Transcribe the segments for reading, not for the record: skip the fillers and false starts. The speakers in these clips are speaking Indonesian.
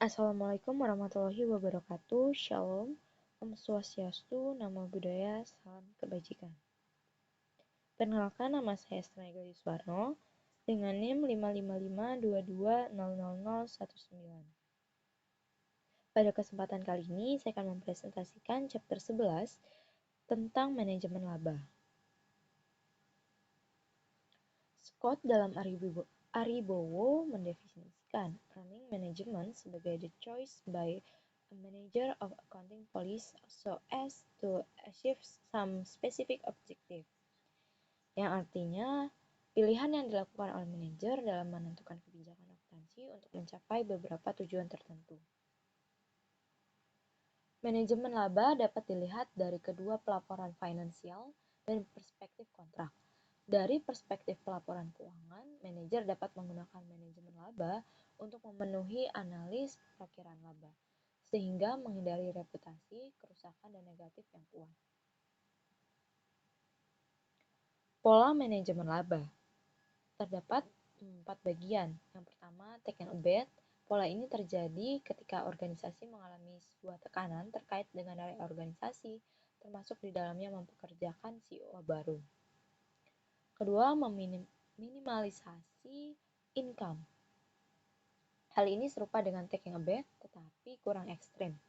Assalamualaikum warahmatullahi wabarakatuh. Shalom, Om Swastiastu, Namo Buddhaya, Salam Kebajikan. Perkenalkan, nama saya Strenega Yuswarno dengan NIM 55522000019. Pada kesempatan kali ini, saya akan mempresentasikan chapter 11 tentang manajemen laba. Scott dalam Aribowo mendefinisikan earning management sebagai the choice by a manager of accounting policy so as to achieve some specific objective, yang artinya pilihan yang dilakukan oleh manajer dalam menentukan kebijakan akuntansi untuk mencapai beberapa tujuan tertentu. Manajemen laba dapat dilihat dari kedua pelaporan finansial dan perspektif kontrak. Dari perspektif pelaporan keuangan, manajer dapat menggunakan manajemen laba untuk memenuhi analis perakiraan laba, sehingga menghindari reputasi, kerusakan, dan negatif yang kuat. Pola manajemen laba terdapat 4 bagian. Yang pertama, take and abate. Pola ini terjadi ketika organisasi mengalami sebuah tekanan terkait dengan nilai organisasi, termasuk di dalamnya mempekerjakan CEO baru. Kedua, meminimalisasi income. Hal ini serupa dengan taking a bet, tetapi kurang ekstrim.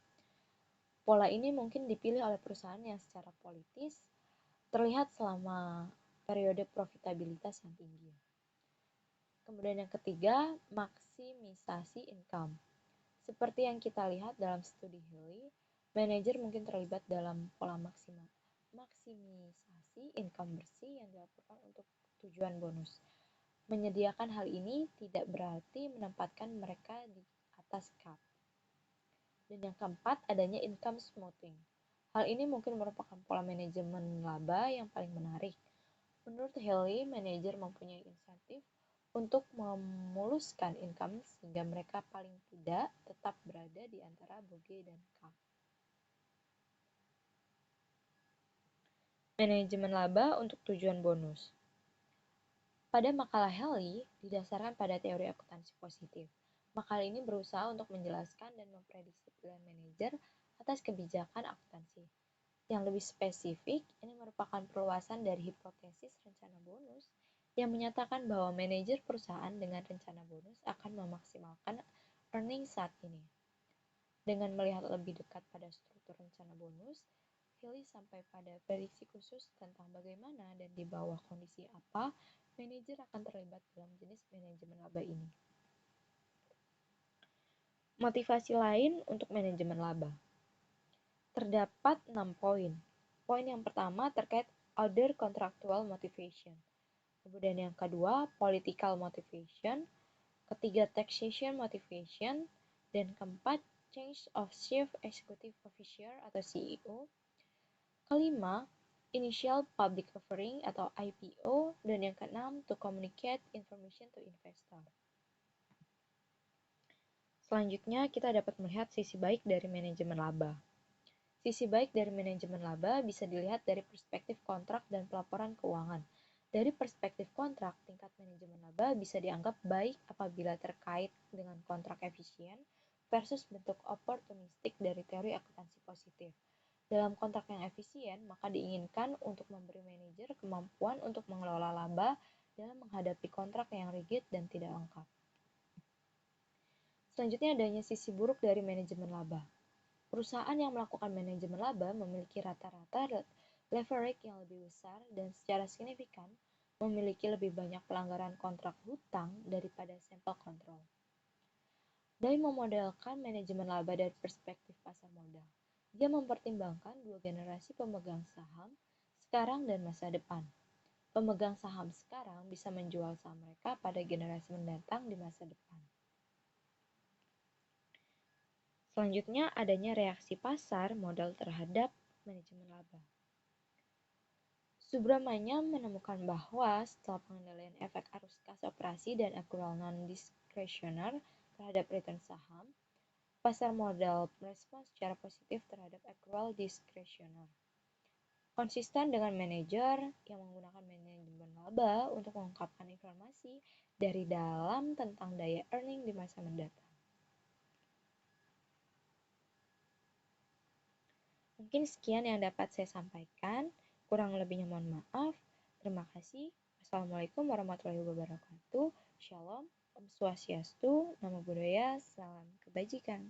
Pola ini mungkin dipilih oleh perusahaan yang secara politis terlihat selama periode profitabilitas yang tinggi. Kemudian yang ketiga, maksimisasi income. Seperti yang kita lihat dalam studi Healy, manajer mungkin terlibat dalam pola maksimisasi income bersih yang dilakukan untuk tujuan bonus. Menyediakan hal ini tidak berarti menempatkan mereka di atas cap. Dan yang keempat, adanya income smoothing. Hal ini mungkin merupakan pola manajemen laba yang paling menarik. Menurut Healy, manajer mempunyai insentif untuk memuluskan income sehingga mereka paling tidak tetap berada di antara boge dan cap. Manajemen laba untuk tujuan bonus. Pada makalah Healy, didasarkan pada teori akuntansi positif. Makalah ini berusaha untuk menjelaskan dan memprediksi pilihan manajer atas kebijakan akuntansi. Yang lebih spesifik, ini merupakan perluasan dari hipotesis rencana bonus yang menyatakan bahwa manajer perusahaan dengan rencana bonus akan memaksimalkan earning saat ini. Dengan melihat lebih dekat pada struktur rencana bonus, Healy sampai pada prediksi khusus tentang bagaimana dan di bawah kondisi apa manajer akan terlibat dalam jenis manajemen laba ini. Motivasi lain untuk manajemen laba. Terdapat 6 poin. Poin yang pertama terkait other contractual motivation. Kemudian yang kedua, political motivation. Ketiga, taxation motivation. Dan keempat, change of chief executive officer atau CEO. Kelima, initial public offering atau IPO. Dan yang keenam, to communicate information to investor. Selanjutnya, kita dapat melihat sisi baik dari manajemen laba. Sisi baik dari manajemen laba bisa dilihat dari perspektif kontrak dan pelaporan keuangan. Dari perspektif kontrak, tingkat manajemen laba bisa dianggap baik apabila terkait dengan kontrak efisien versus bentuk oportunistik dari teori akuntansi positif. Dalam kontrak yang efisien, maka diinginkan untuk memberi manajer kemampuan untuk mengelola laba dalam menghadapi kontrak yang rigid dan tidak lengkap. Selanjutnya adanya sisi buruk dari manajemen laba. Perusahaan yang melakukan manajemen laba memiliki rata-rata leverage yang lebih besar dan secara signifikan memiliki lebih banyak pelanggaran kontrak hutang daripada sampel kontrol. Dari memodelkan manajemen laba dari perspektif pasar modal, dia mempertimbangkan dua generasi pemegang saham sekarang dan masa depan. Pemegang saham sekarang bisa menjual saham mereka pada generasi mendatang di masa depan. Selanjutnya, adanya reaksi pasar modal terhadap manajemen laba. Subramanya menemukan bahwa setelah pengendalian efek arus kas operasi dan accrual non-discretionary terhadap return saham, pasar modal merespons secara positif terhadap accrual discretionary. Konsisten dengan manajer yang menggunakan manajemen laba untuk mengungkapkan informasi dari dalam tentang daya earning di masa mendatang. Mungkin sekian yang dapat saya sampaikan. Kurang lebihnya mohon maaf. Terima kasih. Assalamualaikum warahmatullahi wabarakatuh. Shalom, Om Swastiastu, Namo Buddhaya, Salam Kebajikan.